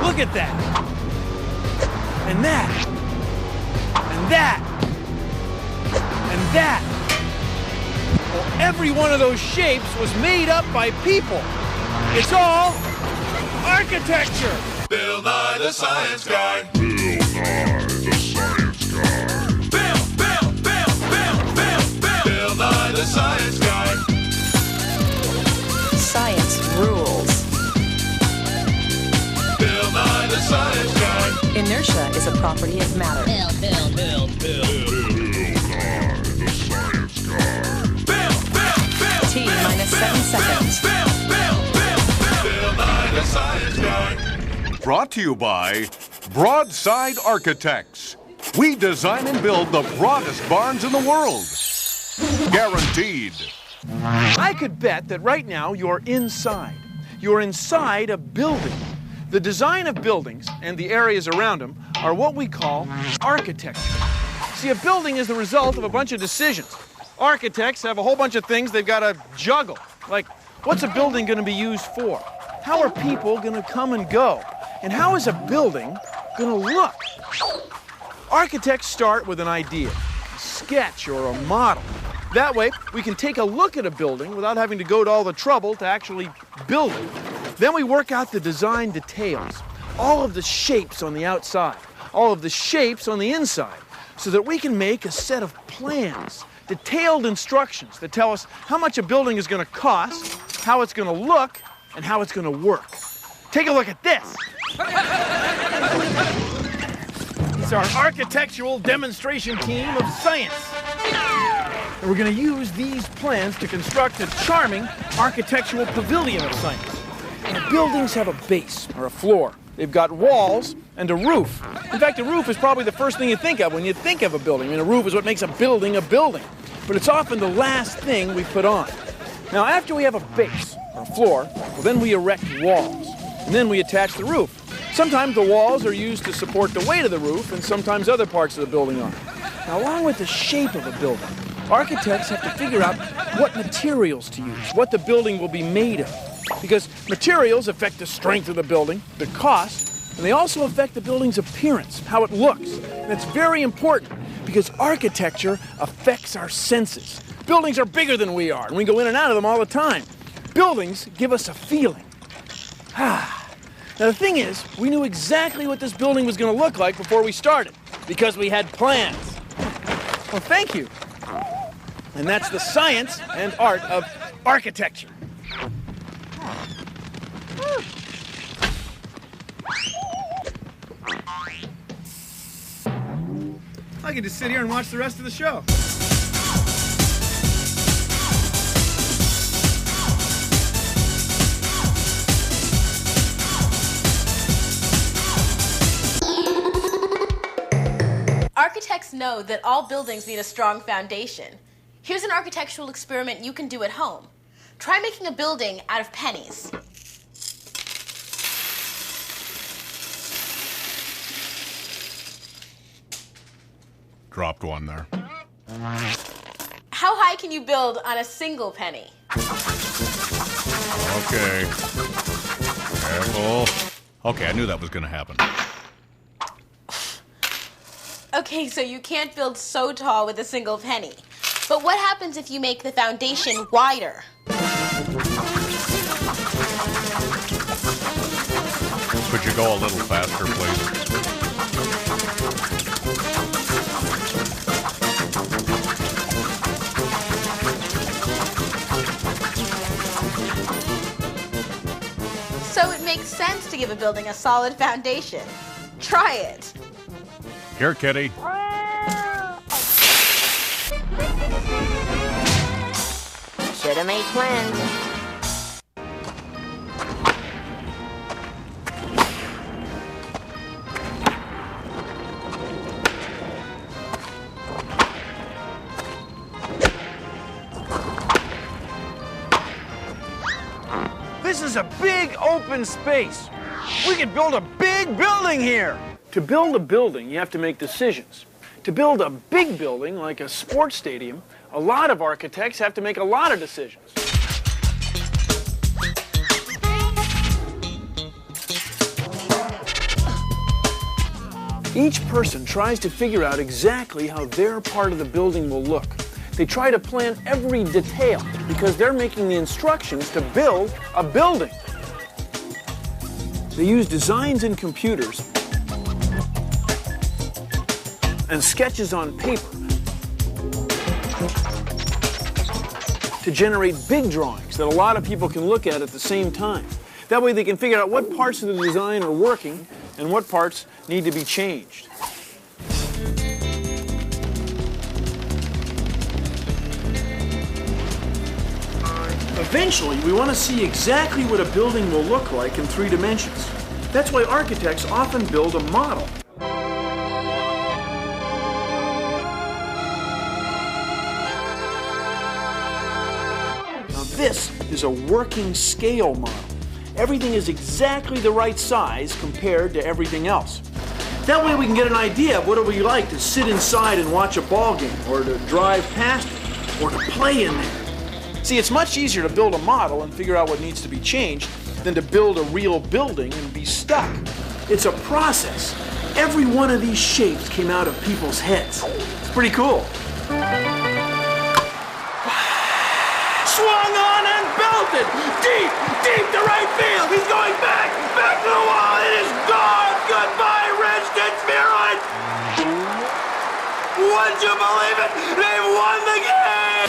Look at that. And that. And that. And that. Well, every one of those shapes was made up by people. It's all architecture. Bill Nye the Science Guy. Bill Nye the Science Guy. Bill Nye the Science Guy. Science rules. Bill Nye the Science Guy. Inertia is a property of matter. Bill Nye the Science Guy. T minus 7 seconds. Bill Nye the Science Guy. Brought to you by Broadside Architects. We design and build the broadest barns in the world. Guaranteed. I could bet that right now you're inside. You're inside a building. The design of buildings and the areas around them are what we call architecture. See, a building is the result of a bunch of decisions. Architects have a whole bunch of things they've got to juggle. Like, what's a building going to be used for? How are people going to come and go? And how is a building going to look? Architects start with an idea, a sketch or a model. That way, we can take a look at a building without having to go to all the trouble to actually build it. Then we work out the design details, all of the shapes on the outside, all of the shapes on the inside, so that we can make a set of plans, detailed instructions that tell us how much a building is going to cost, how it's going to look, and how it's going to work. Take a look at this. It's our architectural demonstration team of science. And we're going to use these plans to construct a charming architectural pavilion of science. Now, buildings have a base or a floor. They've got walls and a roof. In fact, a roof is probably the first thing you think of when you think of a building. I mean, a roof is what makes a building a building. But it's often the last thing we put on. Now, after we have a base or a floor, well, then we erect walls. And then we attach the roof. Sometimes the walls are used to support the weight of the roof, and sometimes other parts of the building are. Now, along with the shape of a building, architects have to figure out what materials to use, what the building will be made of. Because materials affect the strength of the building, the cost, and they also affect the building's appearance, how it looks. And it's very important because architecture affects our senses. Buildings are bigger than we are, and we go in and out of them all the time. Buildings give us a feeling. Now, the thing is, we knew exactly what this building was going to look like before we started, because we had plans. Well, thank you. And that's the science and art of architecture. I can just sit here and watch the rest of the show. Architects know that all buildings need a strong foundation. Here's an architectural experiment you can do at home. Try making a building out of pennies. Dropped one there. How high can you build on a single penny? Okay. Careful. Okay, I knew that was going to happen. Okay, so you can't build so tall with a single penny. But what happens if you make the foundation wider? Could you go a little faster, please? So it makes sense to give a building a solid foundation. Try it. Here, kitty. Should have made plans. This is a big open space. We could build a big building here. To build a building, you have to make decisions. To build a big building, like a sports stadium, a lot of architects have to make a lot of decisions. Each person tries to figure out exactly how their part of the building will look. They try to plan every detail because they're making the instructions to build a building. They use designs in computers and sketches on paper to generate big drawings that a lot of people can look at the same time. That way they can figure out what parts of the design are working and what parts need to be changed. Eventually, we want to see exactly what a building will look like in 3 dimensions. That's why architects often build a model. Now this is a working scale model. Everything is exactly the right size compared to everything else. That way we can get an idea of what it would be like to sit inside and watch a ball game, or to drive past it, or to play in there. See, it's much easier to build a model and figure out what needs to be changed than to build a real building and be stuck. It's a process. Every one of these shapes came out of people's heads. It's pretty cool. Swung on and belted! Deep, deep to right field! He's going back to the wall! It is gone! Goodbye, Redskins spheroid! Would you believe it? They've won the game!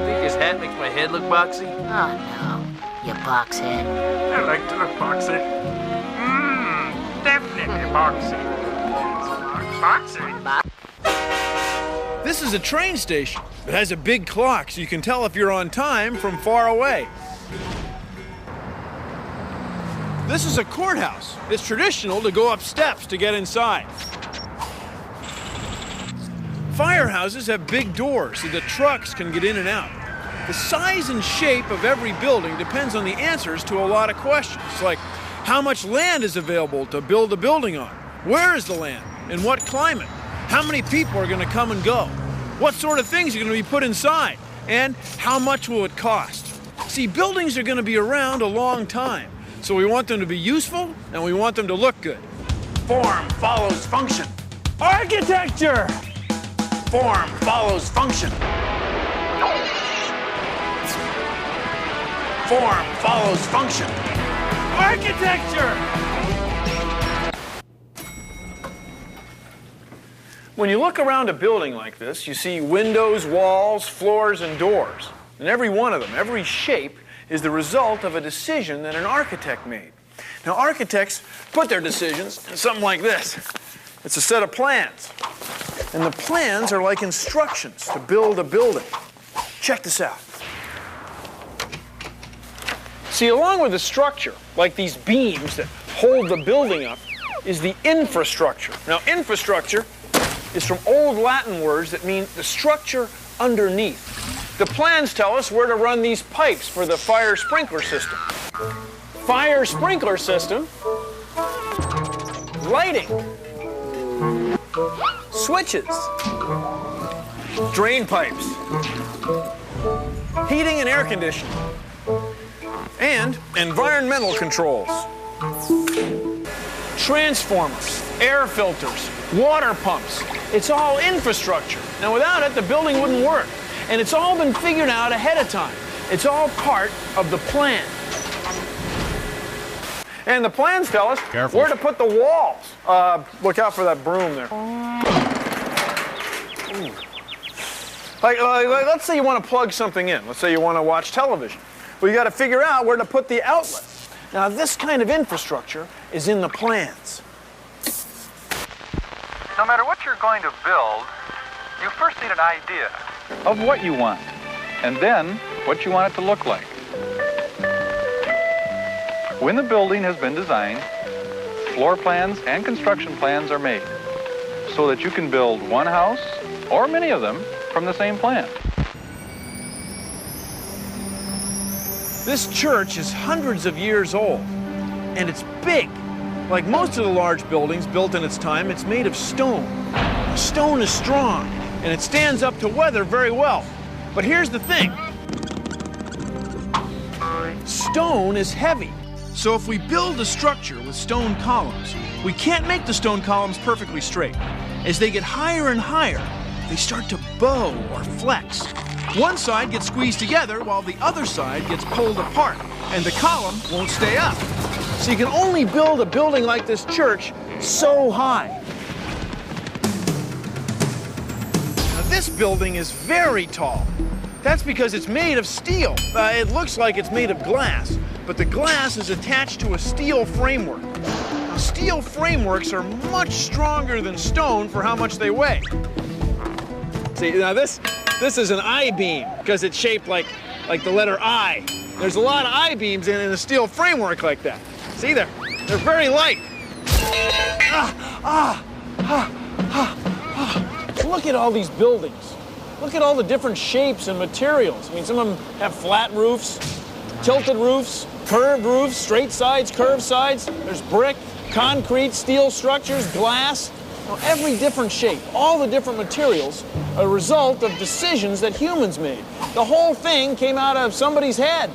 Think his hat makes my head look boxy? Oh, no. You box head. I like to look boxy. Definitely boxy. Boxy. This is a train station. It has a big clock so you can tell if you're on time from far away. This is a courthouse. It's traditional to go up steps to get inside. Firehouses have big doors so that trucks can get in and out. The size and shape of every building depends on the answers to a lot of questions, like how much land is available to build a building on? Where is the land? In what climate? How many people are going to come and go? What sort of things are going to be put inside? And how much will it cost? See, buildings are going to be around a long time, so we want them to be useful and we want them to look good. Form follows function. Architecture! Form follows function. Form follows function. Architecture! When you look around a building like this, you see windows, walls, floors, and doors. And every one of them, every shape, is the result of a decision that an architect made. Now, architects put their decisions in something like this. It's a set of plans. And the plans are like instructions to build a building. Check this out. See, along with the structure, like these beams that hold the building up, is the infrastructure. Now, infrastructure is from old Latin words that mean the structure underneath. The plans tell us where to run these pipes for the fire sprinkler system. Fire sprinkler system, lighting, switches, drain pipes, heating and air conditioning, and environmental controls. Transformers, air filters, water pumps. It's all infrastructure. Now, without it, the building wouldn't work. And it's all been figured out ahead of time. It's all part of the plan. And the plans tell us where to put the walls. Look out for that broom there. Like, let's say you want to plug something in. Let's say you want to watch television. Well, you got to figure out where to put the outlet. Now, this kind of infrastructure is in the plans. No matter what you're going to build, you first need an idea of what you want, and then what you want it to look like. When the building has been designed, floor plans and construction plans are made so that you can build one house or many of them from the same plan. This church is hundreds of years old, and it's big. Like most of the large buildings built in its time, it's made of stone. Stone is strong, and it stands up to weather very well. But here's the thing. Stone is heavy. So if we build a structure with stone columns, we can't make the stone columns perfectly straight. As they get higher and higher, they start to bow or flex. One side gets squeezed together while the other side gets pulled apart, and the column won't stay up. So you can only build a building like this church so high. Now this building is very tall. That's because it's made of steel. It looks like it's made of glass, but the glass is attached to a steel framework. Now, steel frameworks are much stronger than stone for how much they weigh. See, now this is an I-beam because it's shaped like the letter I. There's a lot of I-beams in a steel framework like that. See, they're very light. Look at all these buildings. Look at all the different shapes and materials. I mean, some of them have flat roofs, tilted roofs, curved roofs, straight sides, curved sides. There's brick, concrete, steel structures, glass. Well, every different shape, all the different materials are a result of decisions that humans made. The whole thing came out of somebody's head.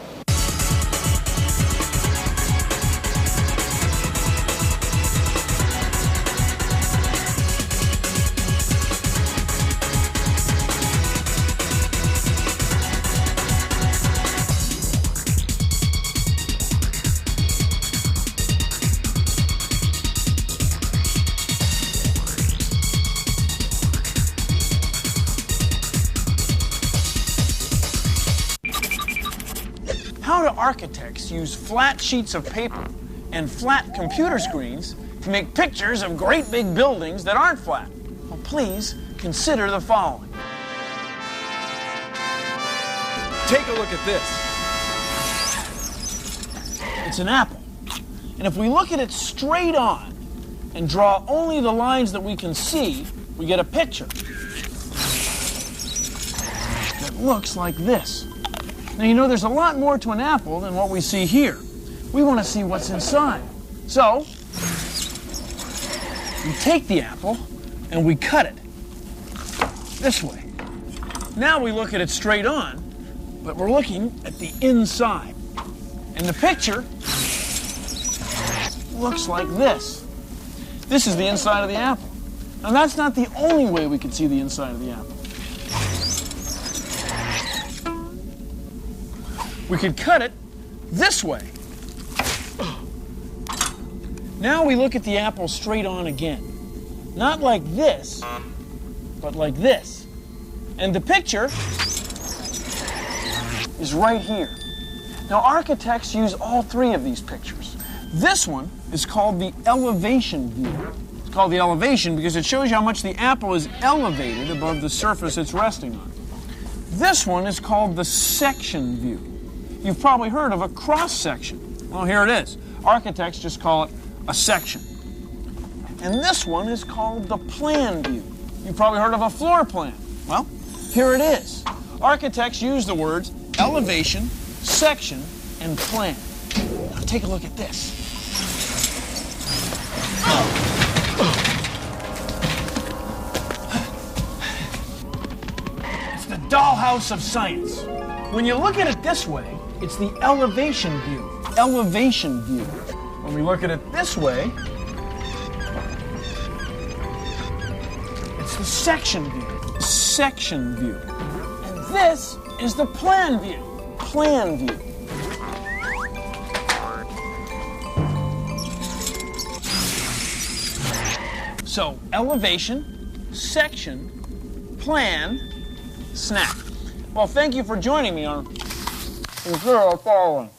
How do architects use flat sheets of paper and flat computer screens to make pictures of great big buildings that aren't flat? Well, please consider the following. Take a look at this. It's an apple. And if we look at it straight on and draw only the lines that we can see, we get a picture that looks like this. Now, you know, there's a lot more to an apple than what we see here. We want to see what's inside. So, we take the apple and we cut it this way. Now we look at it straight on, but we're looking at the inside. And the picture looks like this. This is the inside of the apple. Now, that's not the only way we can see the inside of the apple. We could cut it this way. Now we look at the apple straight on again. Not like this, but like this. And the picture is right here. Now, architects use all three of these pictures. This one is called the elevation view. It's called the elevation because it shows you how much the apple is elevated above the surface it's resting on. This one is called the section view. You've probably heard of a cross-section. Well, here it is. Architects just call it a section. And this one is called the plan view. You've probably heard of a floor plan. Well, here it is. Architects use the words elevation, section, and plan. Now take a look at this. It's the dollhouse of science. When you look at it this way, it's the elevation view. Elevation view. When we look at it this way, it's the section view. Section view. And this is the plan view. Plan view. So, elevation, section, plan, snap. Well, thank you for joining me on Consider the Following.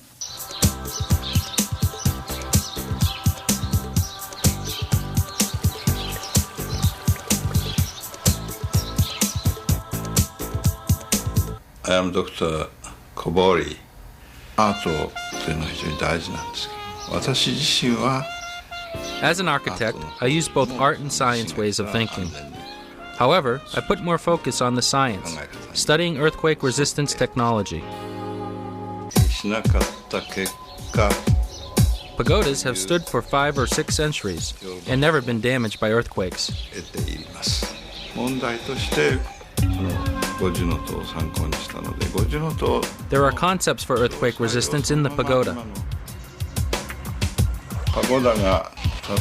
I am Dr. Kobori. アートというのは非常に大事なんですけど、私自身は As an architect, I use both art and science ways of thinking. However, I put more focus on the science, studying earthquake resistance technology. しなかった結果 Pagodas have stood for 5 or 6 centuries and never been damaged by earthquakes. 得ています。問題として五重塔を参考にしたので、五重塔 There are concepts for earthquake resistance in the pagoda. パゴダが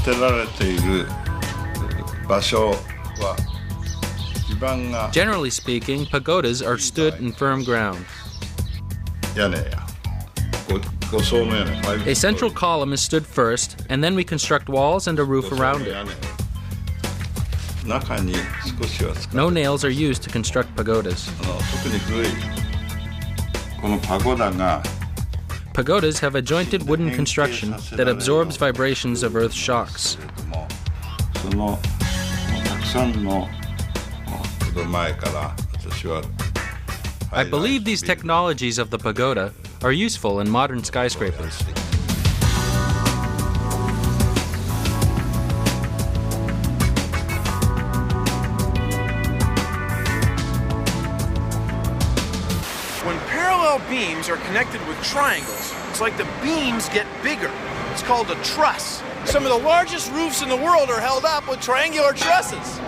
建てられている場所は地盤が Generally speaking, pagodas are stood in firm ground. 屋根や5層の屋根 A central column is stood first, and then we construct walls and a roof around it. 中に少しは使う No nails are used to construct pagodas. 特に古いこのパゴダが Pagodas have a jointed wooden construction that absorbs vibrations of earth shocks. そのたくさんの前から私は I believe these technologies of the pagoda are useful in modern skyscrapers. When parallel beams are connected with triangles, it's like the beams get bigger. It's called a truss. Some of the largest roofs in the world are held up with triangular trusses.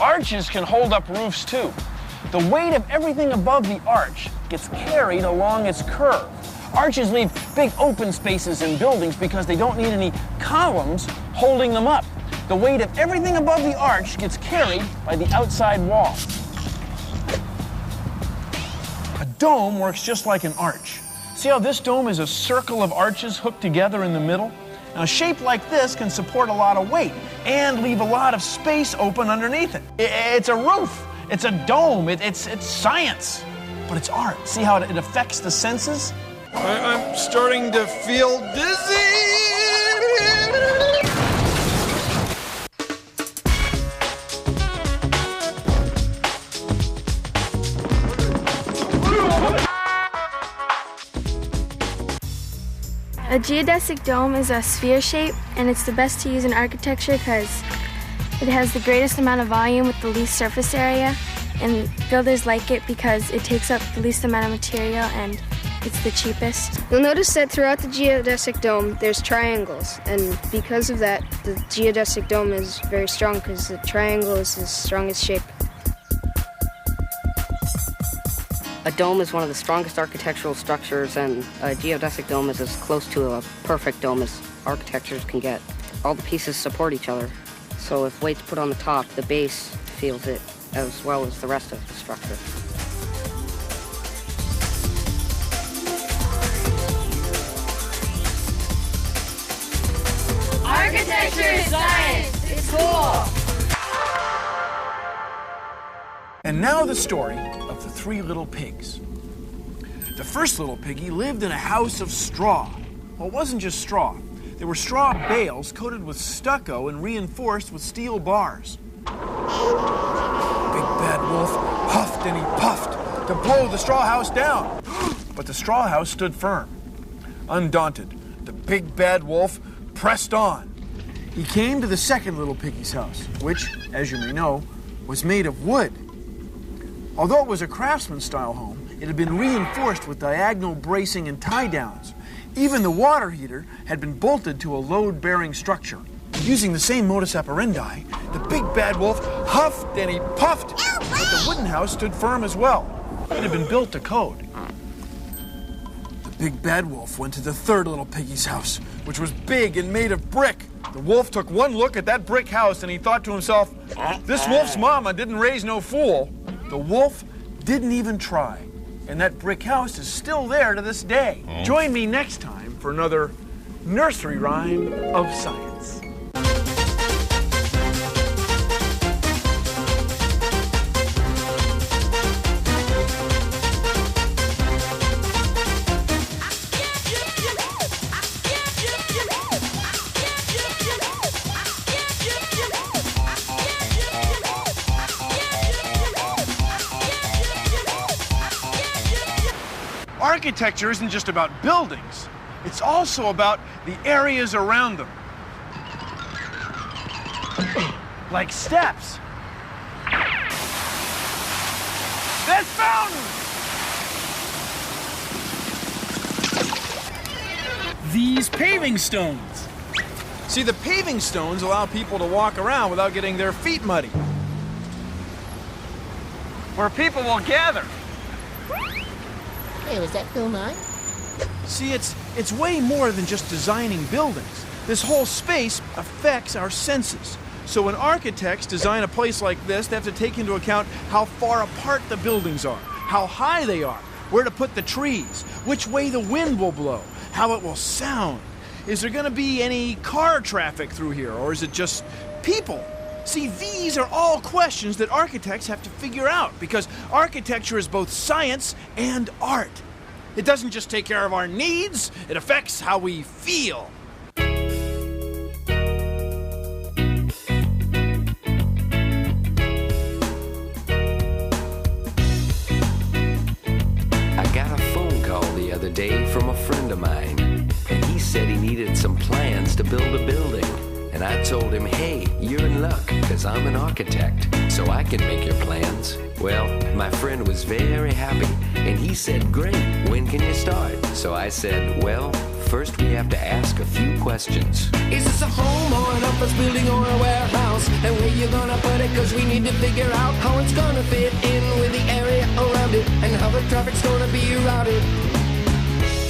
Arches can hold up roofs too. The weight of everything above the arch gets carried along its curve. Arches leave big open spaces in buildings because they don't need any columns holding them up. The weight of everything above the arch gets carried by the outside wall. A dome works just like an arch. See how this dome is a circle of arches hooked together in the middle? Now, a shape like this can support a lot of weight and leave a lot of space open underneath it. It's a roof. It's a dome. It's science. But it's art. See how it affects the senses? I'm starting to feel dizzy. A geodesic dome is a sphere shape, and it's the best to use in architecture because it has the greatest amount of volume with the least surface area, and builders like it because it takes up the least amount of material and it's the cheapest. You'll notice that throughout the geodesic dome there's triangles, and because of that the geodesic dome is very strong because the triangle is its strongest shape. A dome is one of the strongest architectural structures, and a geodesic dome is as close to a perfect dome as architectures can get. All the pieces support each other, so if weight's put on the top, the base feels it as well as the rest of the structure. Architecture is science. It's cool. And now the story of the three little pigs. The first little piggy lived in a house of straw. Well, it wasn't just straw. There were straw bales coated with stucco and reinforced with steel bars. Big Bad Wolf huffed and he puffed to blow the straw house down. But the straw house stood firm. Undaunted, the Big Bad Wolf pressed on. He came to the second little piggy's house, which, as you may know, was made of wood. Although it was a craftsman-style home, it had been reinforced with diagonal bracing and tie-downs. Even the water heater had been bolted to a load-bearing structure. Using the same modus operandi, the Big Bad Wolf huffed and he puffed, but the wooden house stood firm as well. It had been built to code. The Big Bad Wolf went to the third little piggy's house, which was big and made of brick. The wolf took one look at that brick house and he thought to himself, this wolf's mama didn't raise no fool. The wolf didn't even try, and that brick house is still there to this day. Join me next time for another nursery rhyme of science. Architecture isn't just about buildings, it's also about the areas around them. Like steps. This fountain! These paving stones. See, the paving stones allow people to walk around without getting their feet muddy. Where people will gather. Hey, was that Bill Nye? See, it's it's way more than just designing buildings. This whole space affects our senses. So when architects design a place like this, they have to take into account how far apart the buildings are, how high they are, where to put the trees, which way the wind will blow, how it will sound. Is there going to be any car traffic through here, or is it just people? See, these are all questions that architects have to figure out, because architecture is both science and art. It doesn't just take care of our needs, it affects how we feel. From a friend of mine, and he said he needed some plans to build a building. And I told him, hey, you're in luck, because I'm an architect, so I can make your plans. Well, my friend was very happy, and he said, great, when can you start? So I said, well, first we have to ask a few questions. Is this a home or an office building or a warehouse? And where you gonna put it? Cause we need to figure out how it's gonna fit in with the area around it, and how the traffic's gonna be routed.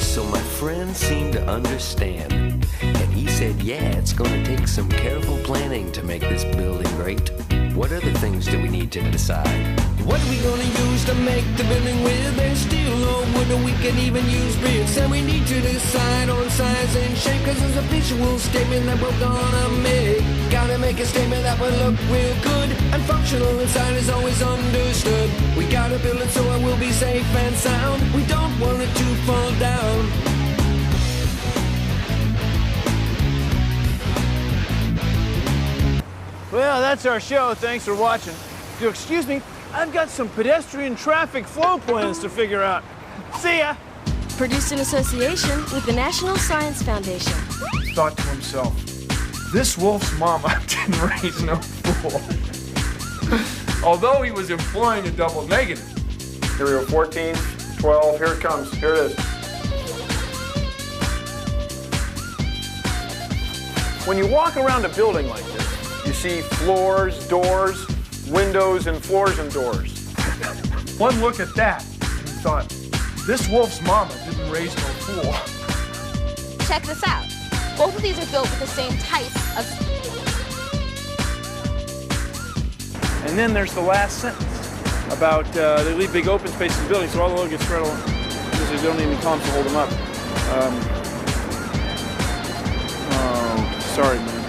So my friend seemed to understand, and he said, yeah, it's going to take some careful planning to make this building great. What other things do we need to decide? What are we going to use to make the building with? There's steel or wood, or we can even use bricks. And we need to decide on size and shape, cause there's a visual statement that we're gonna make. Gotta make a statement that will look real good, and functional inside is always understood. We gotta build it so it will be safe and sound. We don't want it to fall down. Well, that's our show. Thanks for watching. If you'll excuse me, I've got some pedestrian traffic flow plans to figure out. See ya! Produced in association with the National Science Foundation. Thought to himself, this wolf's mama didn't raise no fool. Although he was employing a double negative. Here we go, 14, 12, here it comes, here it is. When you walk around a building like this, you see floors, doors, windows, and floors and doors. One look at that, and you thought, this wolf's mama didn't raise no fool. Check this out. Both of these are built with the same type of... And then there's the last sentence about they leave big open spaces in the building, so all the load gets spread along because they don't need any columns to hold them up. Oh, sorry, man.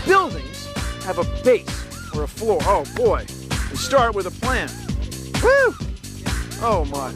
Buildings have a base or a floor. Oh boy, we start with a plan. Woo! Oh my.